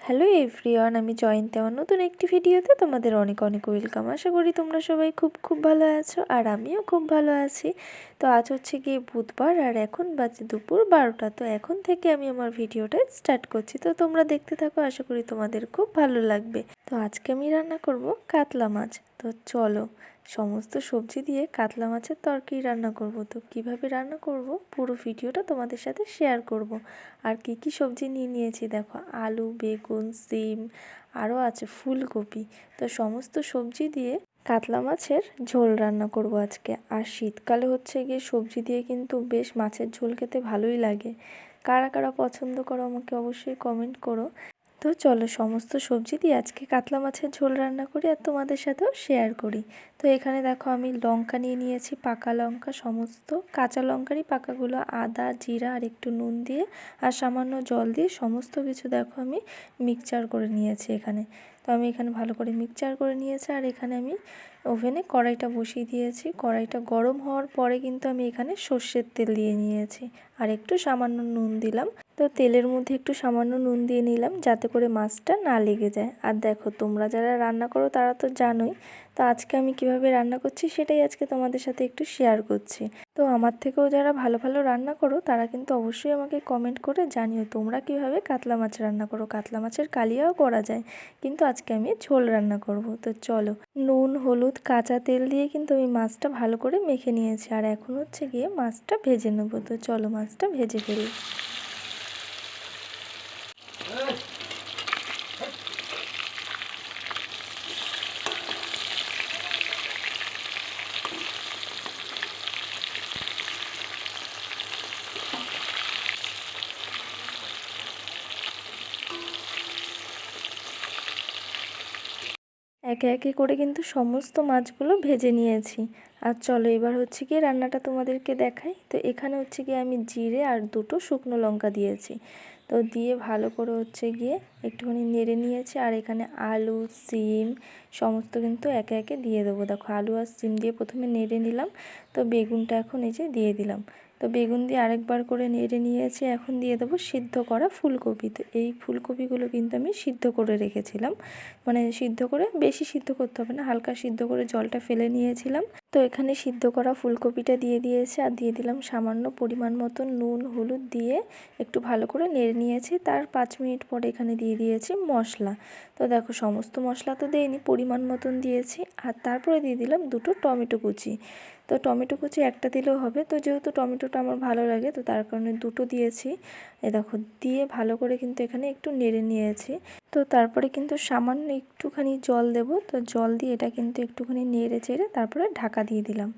Hello everyone, আমি জয়ন্তী। আমার নতুন একটি ভিডিওতে তোমাদের অনেক অনেক ওয়েলকাম। আশা করি তোমরা সবাই খুব খুব ভালো আছো, আর আমিও খুব ভালো আছি। তো আজ হচ্ছে গিয়ে বুধবার, আর এখন বাজে দুপুর 12টা। তো এখন থেকে আমি আমার ভিডিওটা স্টার্ট করছি, তো তোমরা দেখতে থাকো। আশা করি তোমাদের খুব ভালো লাগবে। তো আজকে আমি রান্না করব কাতলা মাছ। তো চলো, সমস্ত সবজি দিয়ে কাতলা মাছের তরকারি রান্না করব। তো কিভাবে রান্না করব পুরো ভিডিওটা তোমাদের সাথে শেয়ার করব। আর কি কি সবজি নিয়েছি দেখো, আলু, বেগুন, সিম, আরও আছে ফুলকপি। তো সমস্ত সবজি দিয়ে কাতলা মাছের ঝোল রান্না করব আজকে। আর শীতকালে হচ্ছে গিয়ে সবজি দিয়ে কিন্তু বেশ মাছের ঝোল খেতে ভালোই লাগে। কারা কারা পছন্দ করো আমাকে অবশ্যই কমেন্ট করো। তো চলো, সমস্ত সবজি দিয়ে আজকে কাতলা মাছের ঝোল রান্না করি আর তোমাদের সাথেও শেয়ার করি। তো এখানে দেখো, আমি লঙ্কা নিয়েছি, পাকা লঙ্কা, সমস্ত কাঁচা লঙ্কারই পাকাগুলো, আদা, জিরা আর একটু নুন দিয়ে আর সামান্য জল দিয়ে সমস্ত কিছু দেখো আমি মিক্সচার করে নিয়েছি এখানে। তো আমি এখানে ভালো করে মিক্সচার করে নিয়েছি, আর এখানে আমি ওভেনে কড়াইটা বসিয়ে দিয়েছি। কড়াইটা গরম হওয়ার পরে কিন্তু আমি এখানে সর্ষের তেল দিয়ে নিয়েছি আর একটু সামান্য নুন দিলাম। তো তেলের মধ্যে একটু সামান্য নুন দিয়ে নিলাম যাতে করে মাছটা না লেগে যায়। আর দেখো, তোমরা যারা রান্না করো তারা তো জানোই। তো আজকে আমি কিভাবে রান্না করছি সেটাই আজকে তোমাদের সাথে একটু শেয়ার করছি। তো আমার থেকেও যারা ভালো ভালো রান্না করো তারা কিন্তু অবশ্যই আমাকে কমেন্ট করে জানিও তোমরা কিভাবে কাতলা মাছ রান্না করো। কাতলা মাছের কালিয়াও করা যায়, কিন্তু আজকে আমি ঝোল রান্না করব। তো চলো, নুন, হলুদ, কাঁচা তেল দিয়ে কিন্তু আমি মাছটা ভালো করে মেখে নিয়েছি, আর এখন হচ্ছে গিয়ে মাছটা ভেজে নেবো। তো চলো, মাছটা ভেজে ফেলি। একে একে করে কিন্তু সমস্ত মাছগুলো ভেজে নিয়েছি। আর চলো, এবার হচ্ছে গিয়ে রান্নাটা তোমাদেরকে দেখাই। তো এখানে হচ্ছে গিয়ে আমি জিরে আর দুটো শুকনো লঙ্কা দিয়েছি। তো দিয়ে ভালো করে হচ্ছে গিয়ে একটুখানি নেড়ে নিয়েছি। আর এখানে আলু, সিম সমস্ত কিন্তু একে একে দিয়ে দেবো। দেখো, আলু আর সিম দিয়ে প্রথমে নেড়ে নিলাম। তো বেগুনটা এখন এই যে দিয়ে দিলাম। তো বেগুন দিয়ে আরেকবার করে নেড়ে নিয়েছি। এখন দিয়ে দেবো সিদ্ধ করা ফুলকপি। তো এই ফুলকপিগুলো কিন্তু আমি সিদ্ধ করে রেখেছিলাম, মানে সিদ্ধ করে, বেশি সিদ্ধ করতে হবে না, হালকা সিদ্ধ করে জলটা ফেলে নিয়েছিলাম। তো এখানে সিদ্ধ করা ফুলকপিটা দিয়ে দিয়েছি, আর দিয়ে দিলাম সামান্য পরিমাণ মতো নুন, হলুদ দিয়ে একটু ভালো করে নেড়ে নিয়েছি। তার 5 মিনিট পরে এখানে দিয়ে দিয়েছি মশলা। তো দেখো, সমস্ত মশলা তো দেইনি, পরিমাণ মতন দিয়েছি। আর তারপরে দিয়ে দিলাম দুটো টমেটো কুচি। তো টমেটো কুচি একটা দিলেও হবে, তো যেহেতু টমেটোটা আমার ভালো লাগে তো তার কারণে দুটো দিয়েছি। এ দেখো, দিয়ে ভালো করে কিন্তু এখানে একটু নেড়ে নিয়েছি। তো তারপরে কিন্তু সামান্য একটুখানি জল দেব। তো জল দিয়ে এটা কিন্তু একটুখানি নেড়ে চেড়ে তারপরে ঢাকা দিয়ে দিলাম।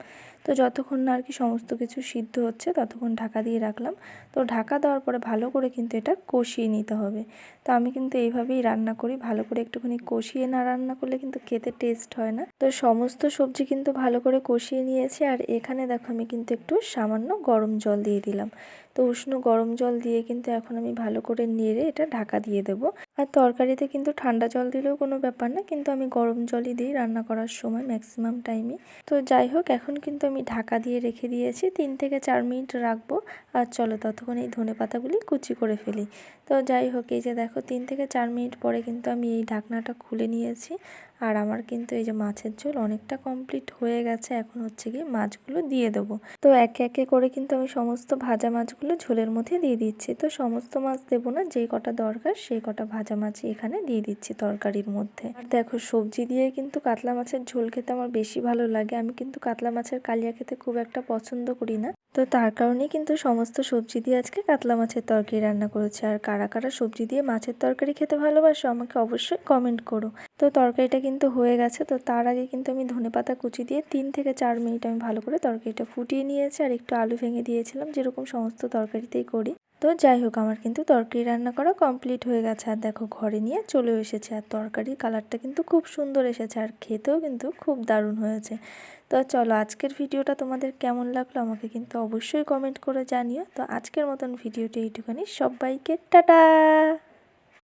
তো যতক্ষণ না আর কি সমস্ত কিছু সিদ্ধ হচ্ছে ততক্ষণ ঢাকা দিয়ে রাখলাম। তো ঢাকা দেওয়ার পরে ভালো করে কিন্তু এটা কষিয়ে নিতে হবে। তো আমি কিন্তু এইভাবেই রান্না করি, ভালো করে একটুখানি কষিয়ে না রান্না করলে কিন্তু খেতে টেস্ট হয় না। তো সমস্ত সবজি কিন্তু ভালো করে কষিয়ে নিয়েছি। আর এখানে দেখো, আমি কিন্তু একটু সামান্য গরম জল দিয়ে দিলাম। তো উষ্ণ গরম জল দিয়ে কিন্তু এখন আমি ভালো করে নেড়ে এটা ঢাকা দিয়ে দেবো। আর তরকারিতে কিন্তু ঠান্ডা জল দিলেও কোনো ব্যাপার না, কিন্তু আমি গরম জলই দিই রান্না করার সময় ম্যাক্সিমাম টাইমে। তো যাই হোক, এখন কিন্তু আমি ঢাকা দিয়ে রেখে দিয়েছি, 3 থেকে 4 মিনিট রাখবো। আর চলো, ততক্ষণ এই ধনেপাতাগুলি কুচি করে ফেলি। তো যাই হোক, এই যে দেখো, 3 থেকে 4 মিনিট পরে কিন্তু আমি এই ঢাকনাটা খুলে নিয়েছি। আর আমার কিন্তু এই যে মাছের ঝোল অনেকটা কমপ্লিট হয়ে গেছে। এখন হচ্ছে গিয়ে মাছগুলো দিয়ে দেবো। তো একে একে করে কিন্তু আমি সমস্ত ভাজা মাছগুলো ঝোলের মধ্যে দিয়ে দিচ্ছি। তো সমস্ত মাছ দেবো না, যেই কটা দরকার সেই কটা ভাজা মাছই এখানে দিয়ে দিচ্ছি তরকারির মধ্যে। আর দেখো, সবজি দিয়ে কিন্তু কাতলা মাছের ঝোল খেতে আমার বেশি ভালো লাগে। আমি কিন্তু কাতলা মাছের কালিয়া খেতে খুব একটা পছন্দ করি না। তো তার কারণেই কিন্তু সমস্ত সবজি দিয়ে আজকে কাতলা মাছের তরকারি রান্না করেছি। আর কারা কারা সবজি দিয়ে মাছের তরকারি খেতে ভালোবাসো আমাকে অবশ্যই কমেন্ট করো। তো তরকারিটা কিন্তু হয়ে গেছে। তো তার আগে কিন্তু আমি ধনেপাতা কুচি দিয়ে 3 থেকে 4 মিনিট আমি ভালো করে তরকারিটা ফুটিয়ে নিয়েছি। আর একটু আলু ভেঙে দিয়েছিলাম, যেরকম সমস্ত তরকারিতেই করি। তো যাই হোক, আমার কিন্তু তরকারি রান্না করা কমপ্লিট হয়ে গেছে। আর দেখো, ঘরে নিয়ে চলে এসেছে। আর তরকারির কালারটা কিন্তু খুব সুন্দর এসেছে, আর খেতেও কিন্তু খুব দারুণ হয়েছে। তো চলো, আজকের ভিডিওটা তোমাদের কেমন লাগলো আমাকে কিন্তু অবশ্যই কমেন্ট করে জানিও। তো আজকের মতন ভিডিওটি এইটুখানি। সবাইকে টাটা।